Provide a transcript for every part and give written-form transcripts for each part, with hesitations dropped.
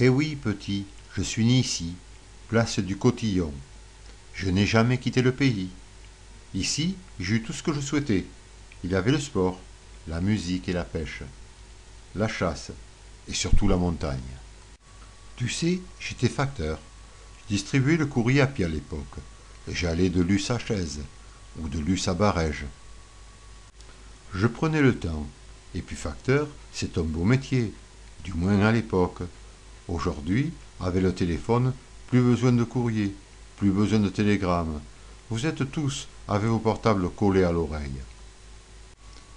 Eh oui, petit, je suis né ici, place du Cotillon. Je n'ai jamais quitté le pays. Ici, j'ai eu tout ce que je souhaitais. Il y avait le sport, la musique et la pêche, la chasse et surtout la montagne. Tu sais, j'étais facteur. Je distribuais le courrier à pied à l'époque. Et j'allais de Luce à Chaise ou de Luce à Barège. Je prenais le temps. Et puis facteur, c'est un beau métier, du moins à l'époque. Aujourd'hui, avec le téléphone, plus besoin de courrier, plus besoin de télégramme. Vous êtes tous avec vos portables collés à l'oreille.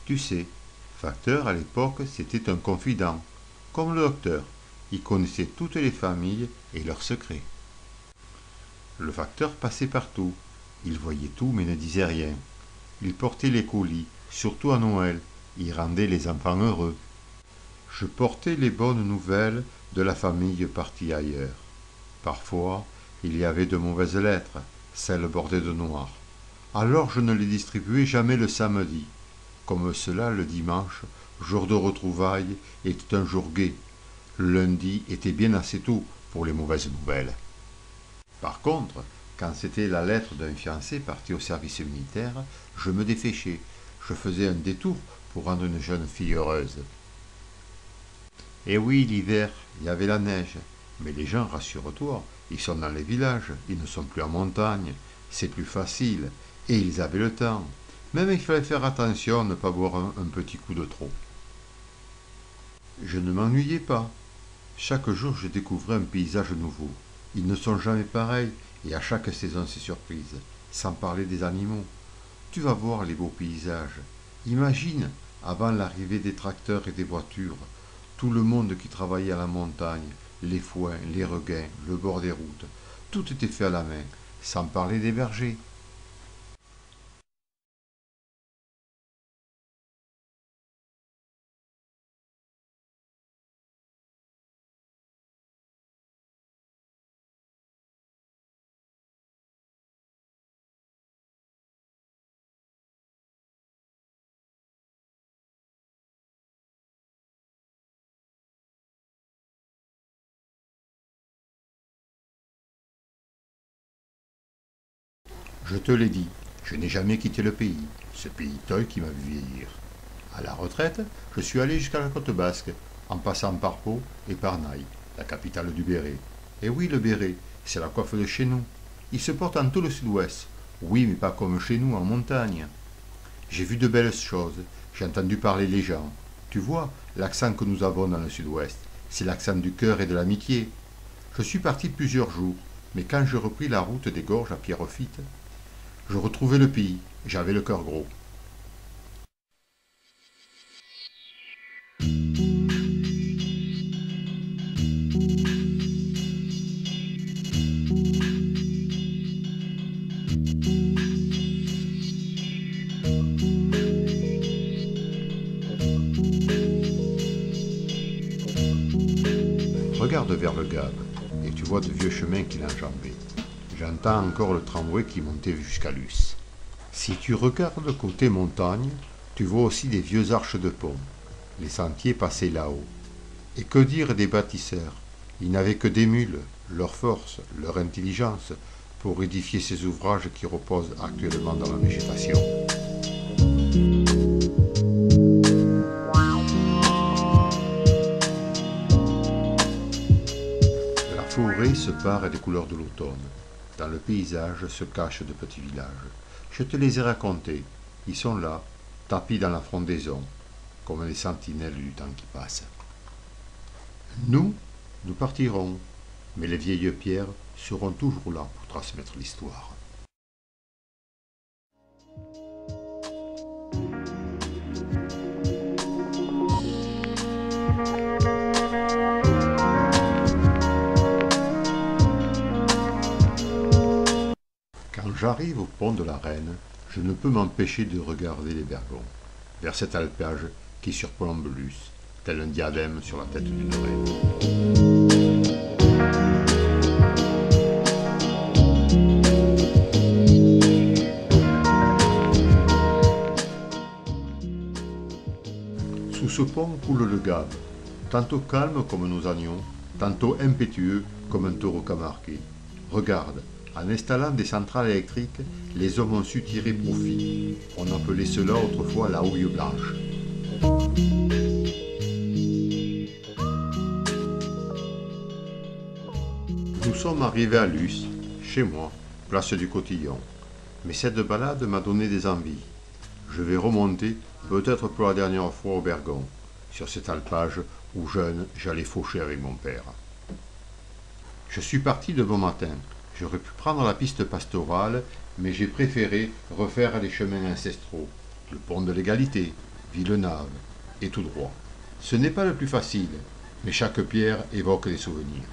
Tu sais, facteur à l'époque, c'était un confident, comme le docteur. Il connaissait toutes les familles et leurs secrets. Le facteur passait partout. Il voyait tout mais ne disait rien. Il portait les colis, surtout à Noël. Il rendait les enfants heureux. Je portais les bonnes nouvelles de la famille partie ailleurs. Parfois, il y avait de mauvaises lettres, celles bordées de noir. Alors je ne les distribuais jamais le samedi. Comme cela, le dimanche, jour de retrouvailles, était un jour gai. Le lundi était bien assez tôt pour les mauvaises nouvelles. Par contre, quand c'était la lettre d'un fiancé parti au service militaire, je me déféchais. Je faisais un détour pour rendre une jeune fille heureuse. Et oui, l'hiver, il y avait la neige. Mais les gens, rassure-toi, ils sont dans les villages, ils ne sont plus en montagne. C'est plus facile. Et ils avaient le temps. Même il fallait faire attention à ne pas boire un petit coup de trop. Je ne m'ennuyais pas. Chaque jour, je découvrais un paysage nouveau. Ils ne sont jamais pareils, et à chaque saison, c'est surprise. Sans parler des animaux. Tu vas voir les beaux paysages. Imagine, avant l'arrivée des tracteurs et des voitures, tout le monde qui travaillait à la montagne, les foins, les regains, le bord des routes, tout était fait à la main, sans parler des bergers. Je te l'ai dit, je n'ai jamais quitté le pays, ce pays toy qui m'a vu vieillir. À la retraite, je suis allé jusqu'à la côte basque, en passant par Pau et par Naï, la capitale du béret. Et oui, le béret, c'est la coiffe de chez nous. Il se porte en tout le sud-ouest. Oui, mais pas comme chez nous, en montagne. J'ai vu de belles choses, j'ai entendu parler les gens. Tu vois, l'accent que nous avons dans le sud-ouest, c'est l'accent du cœur et de l'amitié. Je suis parti plusieurs jours, mais quand je repris la route des gorges à Pierrefitte, je retrouvais le pays, j'avais le cœur gros. Regarde vers le Gave, et tu vois de vieux chemins qu'il enjambait. J'entends encore le tramway qui montait jusqu'à Luce. Si tu regardes côté montagne, tu vois aussi des vieux arches de pont. Les sentiers passaient là-haut. Et que dire des bâtisseurs? Ils n'avaient que des mules, leur force, leur intelligence, pour édifier ces ouvrages qui reposent actuellement dans la végétation. La forêt se pare des couleurs de l'automne. Dans le paysage se cachent de petits villages. Je te les ai racontés. Ils sont là, tapis dans la frondaison, comme les sentinelles du temps qui passe. Nous partirons, mais les vieilles pierres seront toujours là pour transmettre l'histoire. Quand j'arrive au pont de la Reine, je ne peux m'empêcher de regarder les Bergons, vers cet alpage qui surplombe Luce, tel un diadème sur la tête d'une reine. Sous ce pont coule le Gave, tantôt calme comme nos agneaux, tantôt impétueux comme un taureau camarqué. Regarde, en installant des centrales électriques, les hommes ont su tirer profit. On appelait cela autrefois la houille blanche. Nous sommes arrivés à Luce, chez moi, place du Cotillon. Mais cette balade m'a donné des envies. Je vais remonter, peut-être pour la dernière fois au Bergon, sur cet alpage où jeune, j'allais faucher avec mon père. Je suis parti de bon matin. J'aurais pu prendre la piste pastorale, mais j'ai préféré refaire les chemins ancestraux, le pont de l'égalité, Villenave, et tout droit. Ce n'est pas le plus facile, mais chaque pierre évoque des souvenirs.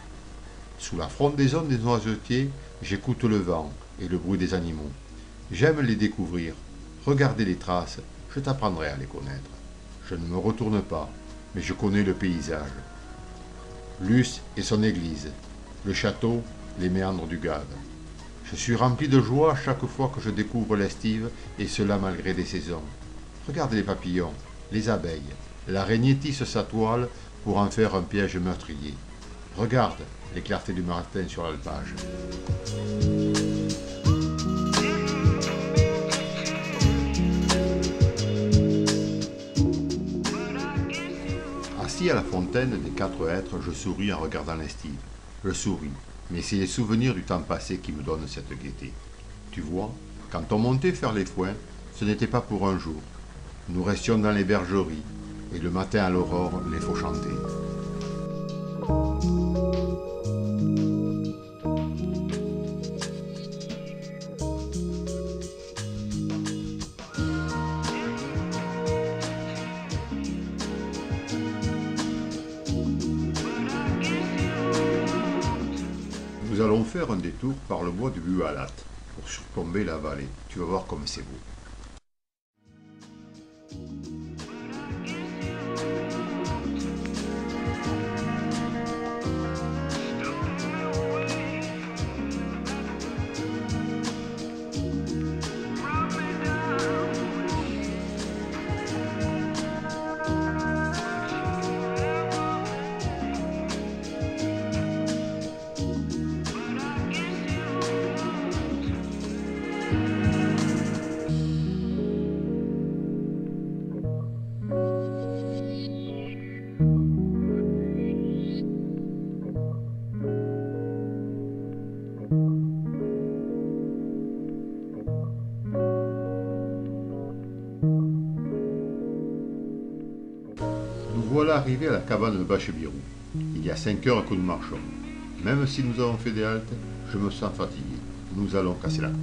Sous la frondaison des noisetiers, j'écoute le vent et le bruit des animaux. J'aime les découvrir. Regarder les traces, je t'apprendrai à les connaître. Je ne me retourne pas, mais je connais le paysage. Luce et son église, le château, les méandres du Gave. Je suis rempli de joie chaque fois que je découvre l'Estive, et cela malgré des saisons. Regarde les papillons, les abeilles. L'araignée tisse sa toile pour en faire un piège meurtrier. Regarde les clartés du matin sur l'alpage. Assis à la fontaine des quatre hêtres, je souris en regardant l'Estive. Je souris, mais c'est les souvenirs du temps passé qui me donnent cette gaieté. Tu vois, quand on montait faire les foins, ce n'était pas pour un jour. Nous restions dans les bergeries, et le matin à l'aurore, les faux chantaient. Nous allons faire un détour par le bois du Bualat pour surplomber la vallée. Tu vas voir comme c'est beau. Nous voilà arrivés à la cabane de Bachebirou. Il y a 5 heures que nous marchons. Même si nous avons fait des haltes, je me sens fatigué. Nous allons casser la croûte.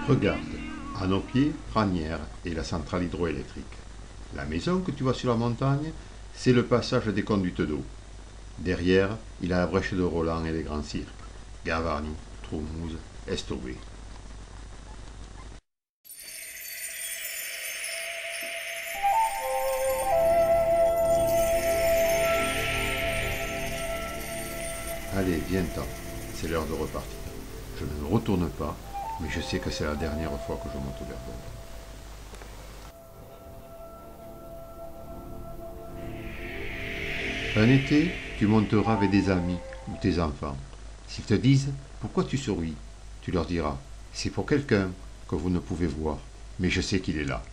Regarde, à nos pieds, Franières et la centrale hydroélectrique. La maison que tu vois sur la montagne, c'est le passage des conduites d'eau. Derrière, il a la brèche de Roland et les grands cirques, Gavarnie, Troumouze, Estobé. Allez, viens-t'en, c'est l'heure de repartir. Je ne me retourne pas, mais je sais que c'est la dernière fois que je monte au Bergon. Un été, tu monteras avec des amis ou tes enfants. S'ils te disent « Pourquoi tu souris ?» tu leur diras « C'est pour quelqu'un que vous ne pouvez voir, mais je sais qu'il est là. »